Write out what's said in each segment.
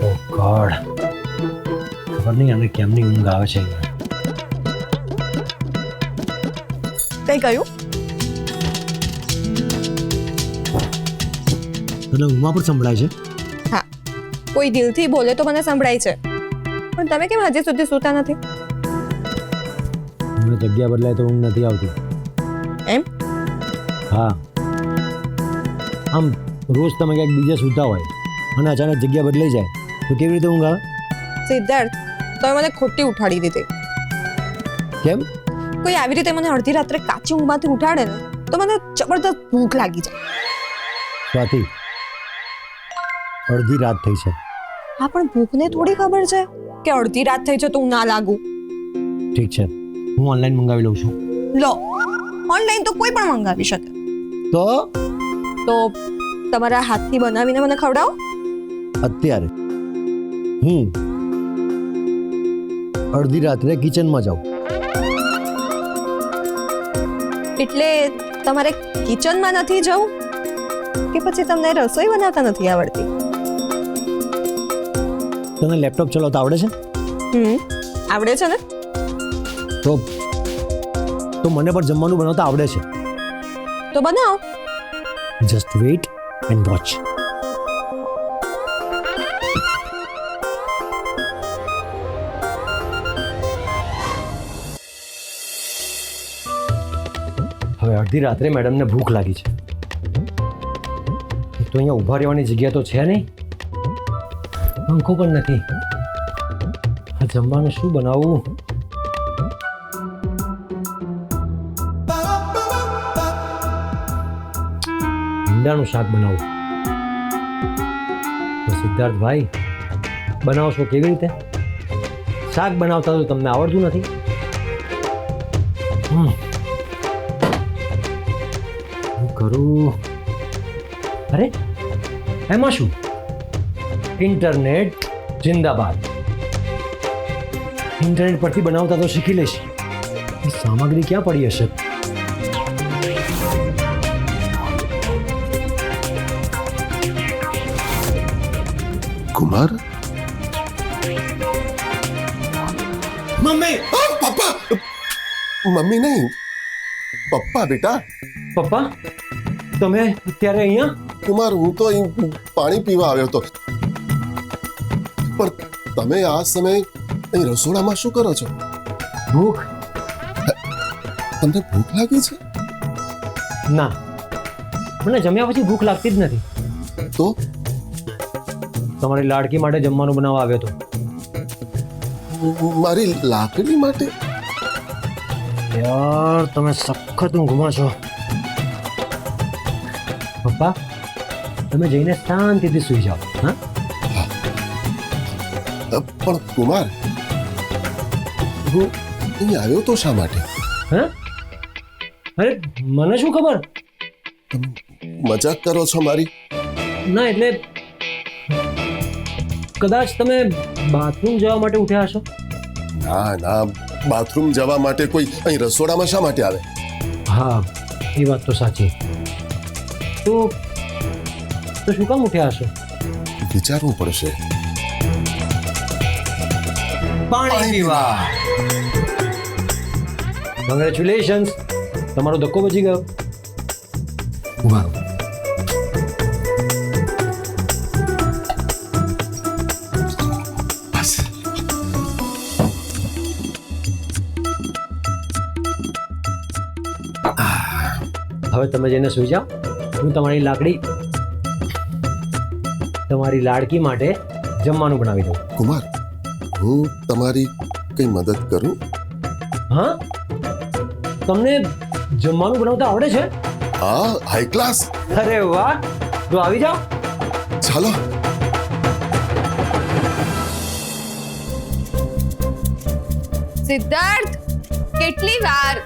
ઓ God, ખબર નહીં આને કેમની ઊંઘ આવે છે. કઈ કહ્યું? તને ઊંઘમાં પણ સંભળાય છે? હા, કોઈ દિલથી બોલે તો મને સંભળાય છે, પણ તમે કેમ હજી સુધી સૂતા નથી? મને જગ્યા બદલાય તો ઊંઘ નથી આવતી. એમ? હા, આમ રોજ તમે ક્યાંક બીજે સૂતા હોય અને અચાનક જગ્યા બદલાઈ જાય તો કેવી રીતે ઊંઘ આવે? સિદ્ધાર્થ, તમે મને ખોટી ઉઠાડી દીધી. કેમ? કોઈ આવી રીતે મને અડધી રાત્રે કાચી ઊંઘમાંથી ઉઠાડે ને તો મને જબરદસ્ત ભૂખ લાગી જાય. સ્વાતિ, અડધી રાત થઈ છે. હા, પણ ભૂખને થોડી ખબર છે કે અડધી રાત થઈ છે તો હું ના લાગુ. ઠીક છે, હું ઓનલાઈન મંગાવી લઉં છું. લો, ઓનલાઈન તો કોઈ પણ મંગાવી શકે. તો તમારા હાથથી બનાવીને મને ખવડાવો. અત્યારે હું અડધી રાત્રે કિચનમાં જાઉં? એટલે તમારે કિચનમાં નથી જવું કે પછી તમને રસોઈ બનાવતા નથી આવડતી? તને લેપટોપ ચલાવતા આવડે છે? આવડે છે ને. તો મને પણ જમવાનું બનાવતા આવડે છે. તો બનાવો. Just weight and watch. હવે અડધી રાત્રે મેડમને ભૂખ લાગી છે. તો અહીંયા ઊભા રહેવાની જગ્યા તો છે નહીં, પંખો પણ નથી. આ જમવાનું શું બનાવવું? ભીંડાનું શાક બનાવું. તો સિદ્ધાર્થભાઈ, બનાવશો કેવી રીતે? શાક બનાવતા તો તમને આવડતું નથી. શું કરું? અરે એમાં શું, ઇન્ટરનેટ જિંદાબાદ. ઇન્ટરનેટ પરથી બનાવતા તો શીખી લઈશ. એ સામગ્રી ક્યાં પડી હશે? કુમાર, મમ્મી! પપ્પા! મમ્મી નહીં, પપ્પા. બેટા, પપ્પા, તમે અત્યારે અહીંયા? કુમાર, હું તો અહીં પાણી પીવા આવ્યો હતો, પણ તમે આ સમયે અહીં રસોડામાં શું કરો છો? ભૂખ? તમને ભૂખ લાગી છે? ના, મને જમ્યા પછી ભૂખ લાગતી જ નથી. તો તમારી લાડકી માટે જમવાનું બનાવવા આવ્યો હતો. મારી લાકડી માટે? યાર, તમે સખત ઊંઘમાં છો. પપ્પા, તમે જઈને શાંતિથી સૂઈ જાઓ. હા, પણ કુમાર, હું અહીં આવ્યો તો શા માટે? હા? અરે મને શું ખબર? તમે મજાક કરો છો મારી? ના, એટલે કદાચ તમે બાથરૂમ જવા માટે ઉઠ્યા હશો. ના ના, બાથરૂમ જવા માટે કોઈ અહીં રસોડામાં શા માટે આવે? હા, એ વાત તો સાચી. તો શું કામ ઉઠ્યા હશો? વિચારવું પડશે. પાણી પીવા. કોંગ્રેચ્યુલેશન્સ, તમારો ધક્કો બચી ગયો. ઉભા રહો. બસ. હવે તમે જઈને સૂઈ જાઓ. હું તમારી લાડકી માટે જમવાનું બનાવી દઉં. કુમાર, હું તમારી કઈ મદદ કરું? હા, તમને જમવાનું બનાવતા આવડે છે? હા, હાઈ ક્લાસ. અરે વાહ, તો આવી જાઓ. ચાલો. સિદ્ધાર્થ, કેટલી વાર?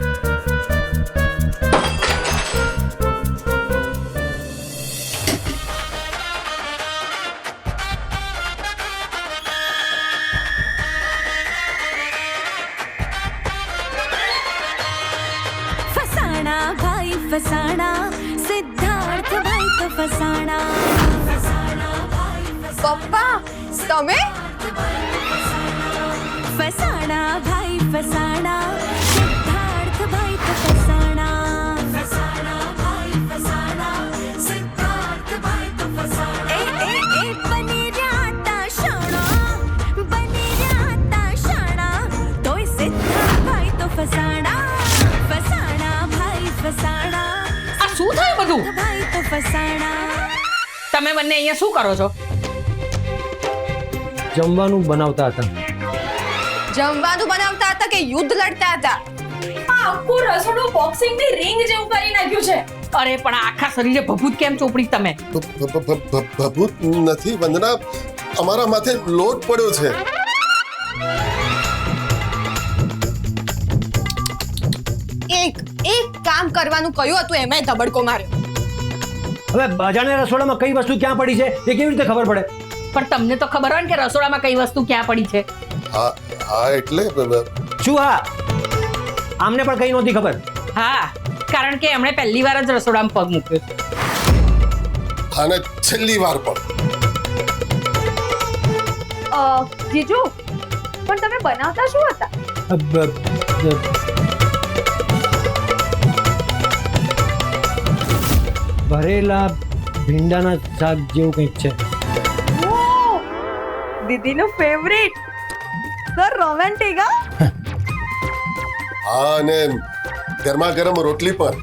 ફસાણા ભાઈ ફસાણા સિદ્ધાર્થભાઈ તો ફસાણા પપ્પા તમે ફસાણા ભાઈ ફસાણા સિદ્ધાર્થભાઈ તો ફસાણા એ બની રહ્યા તા શાણા તોય સિદ્ધાર્થભાઈ તો ફસાણા ભાઈ ફસાણા આ શું થયું બધું? ભાઈ તો ફસાણા તમે બંને અહીંયા શું કરો છો? જમવાનું બનાવતા હતા. જમવાનું બનાવતા હતા કે યુદ્ધ લડતા હતા? આ આખું રસોડું બોક્સિંગ ની રિંગ જેવું કરી નાખ્યું છે. અરે પણ આખા શરીરે ભભૂત કેમ ચોપડી તમે? ભભૂત નથી વંદના, અમારા માથે લોટ પડ્યો છે. એક કામ કરવાનું કહ્યું હતું એમાંય ધબડકો માર્યો. હવે અજાણ્યા રસોડામાં કઈ વસ્તુ ક્યાં પડી છે એ કેવી રીતે ખબર પડે? પણ તમને તો ખબર હોય ને કે રસોડામાં કઈ વસ્તુ ક્યાં પડી છે. હા એટલે શું? હા, આમને પણ કઈ નહોતી ખબર. હા, કારણ કે એમણે પહેલી વાર જ રસોડામાં પગ મૂક્યો છે. અને છેલ્લી વાર પણ. જીજુ પણ તમે બનાવતા શું હતા? ભરેલા ભીંડાના શાક જેવું કંઈક છે. દીદીનું ફેવરિટ સર રોમેન્ટિક. હા, અને ગરમા ગરમ રોટલી પણ.